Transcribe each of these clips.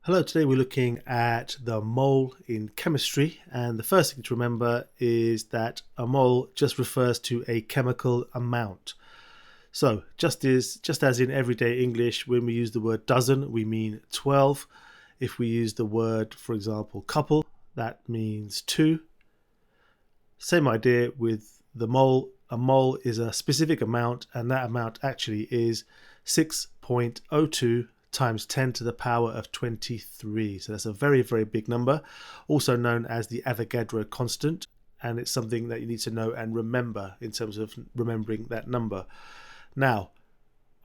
Hello, today we're looking at the mole in chemistry, and the first thing to remember is that a mole just refers to a chemical amount. So just as in everyday English, when we use the word dozen, we mean 12. If we use the word, for example, couple, that means 2. Same idea with the mole. A mole is a specific amount, and that amount actually is 6.02 times 10 to the power of 23. So that's a very, very big number, also known as the Avogadro constant. And it's something that you need to know and remember in terms of remembering that number. Now,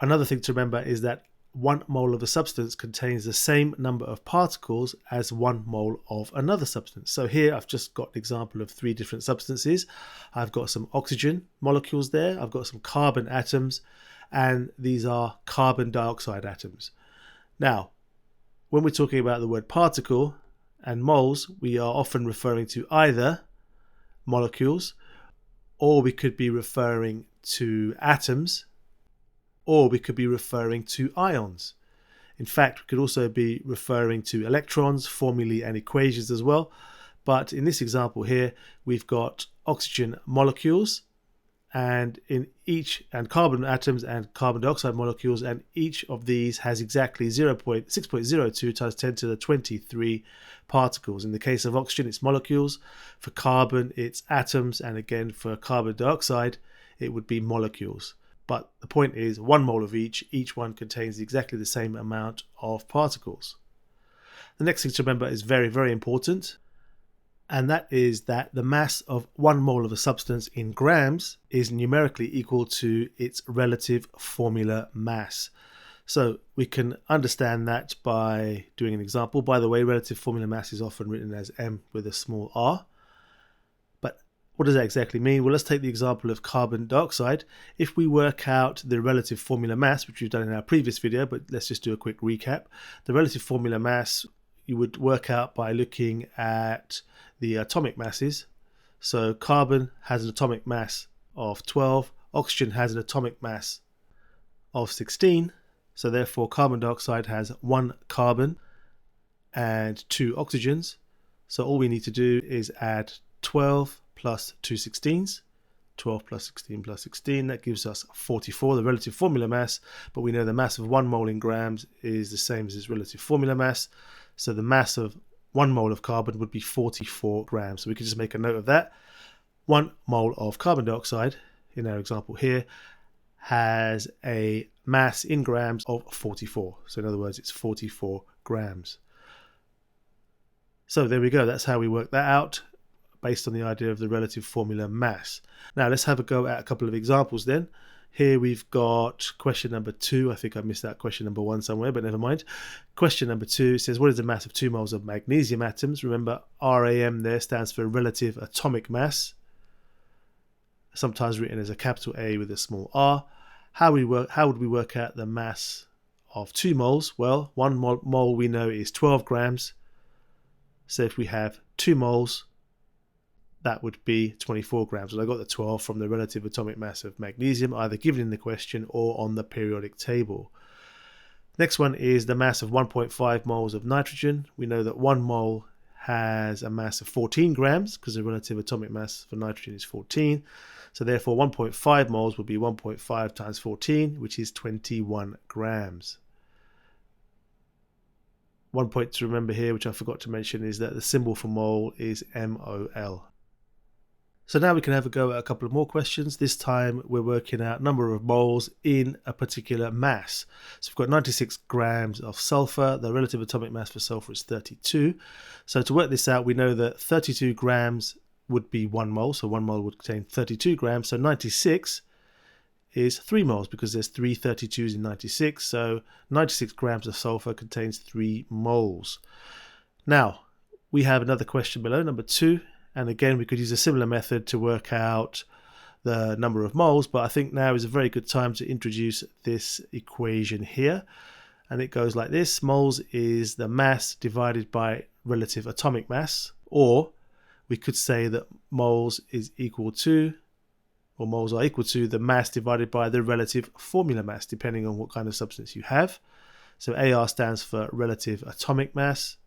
another thing to remember is that 1 mole of a substance contains the same number of particles as 1 mole of another substance. So here I've just got an example of 3 different substances. I've got some oxygen molecules there, I've got some carbon atoms, and these are carbon dioxide atoms. Now, when we're talking about the word particle and moles, we are often referring to either molecules, or we could be referring to atoms, or we could be referring to ions. In fact, we could also be referring to electrons, formulae and equations as well. But in this example here, we've got oxygen molecules and carbon atoms and carbon dioxide molecules, and each of these has exactly 6.02 times 10 to the 23 particles. In the case of oxygen, it's molecules. For carbon, it's atoms, and again for carbon dioxide, it would be molecules. But the point is 1 mole of each one contains exactly the same amount of particles. The next thing to remember is very, very important, and that is that the mass of 1 mole of a substance in grams is numerically equal to its relative formula mass. So we can understand that by doing an example. By the way, relative formula mass is often written as m with a small r. But what does that exactly mean? Well, let's take the example of carbon dioxide. If we work out the relative formula mass, which we've done in our previous video, but let's just do a quick recap. The relative formula mass you would work out by looking at the atomic masses. So carbon has an atomic mass of 12, oxygen has an atomic mass of 16, so therefore carbon dioxide has 1 carbon and 2 oxygens. So all we need to do is add 12 plus 2 16s, 12 plus 16 plus 16, that gives us 44, the relative formula mass, but we know the mass of 1 mole in grams is the same as its relative formula mass. So the mass of 1 mole of carbon would be 44 grams. So we can just make a note of that. 1 mole of carbon dioxide, in our example here, has a mass in grams of 44. So in other words, it's 44 grams. So there we go. That's how we work that out, based on the idea of the relative formula mass. Now let's have a go at a couple of examples then. Here we've got question number 2. I think I missed out question number 1 somewhere, but never mind. Question number 2 says, what is the mass of 2 moles of magnesium atoms? Remember, RAM there stands for relative atomic mass, sometimes written as a capital A with a small r. How would we work out the mass of 2 moles? Well, 1 mole we know is 12 grams. So if we have 2 moles, that would be 24 grams. And I got the 12 from the relative atomic mass of magnesium, either given in the question or on the periodic table. Next one is the mass of 1.5 moles of nitrogen. We know that 1 mole has a mass of 14 grams because the relative atomic mass for nitrogen is 14. So therefore 1.5 moles would be 1.5 times 14, which is 21 grams. One point to remember here, which I forgot to mention, is that the symbol for mole is MOL. So now we can have a go at a couple of more questions. This time we're working out number of moles in a particular mass. So we've got 96 grams of sulfur. The relative atomic mass for sulfur is 32. So to work this out, we know that 32 grams would be 1 mole. So 1 mole would contain 32 grams. So 96 is 3 moles because there's 3 32s in 96. So 96 grams of sulfur contains 3 moles. Now we have another question below, number 2. And again, we could use a similar method to work out the number of moles, but I think now is a very good time to introduce this equation here. And it goes like this. Moles is the mass divided by relative atomic mass, or we could say that moles are equal to the mass divided by the relative formula mass, depending on what kind of substance you have. So AR stands for relative atomic mass,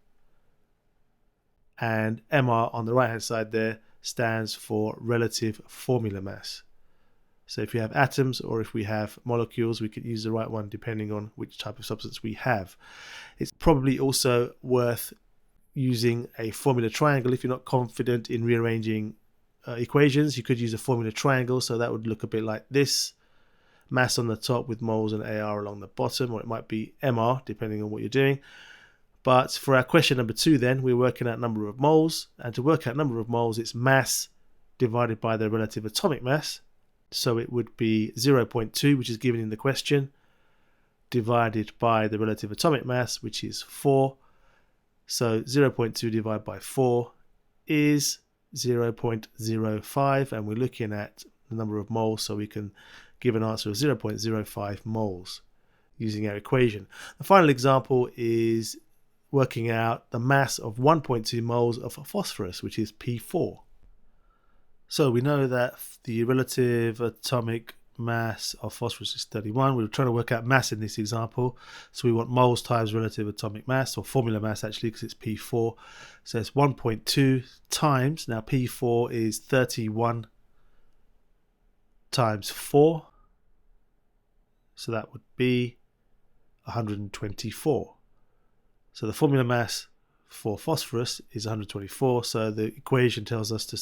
and MR on the right hand side there stands for relative formula mass. So if you have atoms or if we have molecules, we could use the right one depending on which type of substance we have. It's probably also worth using a formula triangle. If you're not confident in rearranging equations, you could use a formula triangle. So that would look a bit like this. Mass on the top with moles and AR along the bottom, or it might be MR depending on what you're doing. But for our question number 2 then, we're working out number of moles. And to work out number of moles, it's mass divided by the relative atomic mass. So it would be 0.2, which is given in the question, divided by the relative atomic mass, which is 4. So 0.2 divided by 4 is 0.05, and we're looking at the number of moles, so we can give an answer of 0.05 moles using our equation. The final example is working out the mass of 1.2 moles of phosphorus, which is P4. So we know that the relative atomic mass of phosphorus is 31. We're trying to work out mass in this example. So we want moles times relative atomic mass, or formula mass actually, because it's P4. So it's 1.2 times, now P4 is 31 times 4. So that would be 124. So the formula mass for phosphorus is 124. So the equation tells us to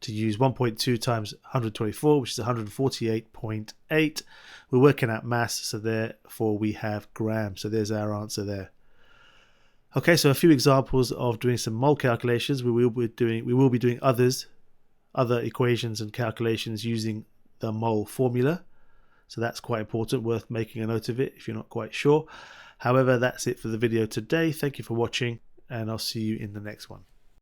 use 1.2 times 124, which is 148.8. We're working out mass, so therefore we have grams. So there's our answer there. Okay, so a few examples of doing some mole calculations. We will be doing other equations and calculations using the mole formula. So that's quite important, worth making a note of it if you're not quite sure. However, that's it for the video today. Thank you for watching, and I'll see you in the next one.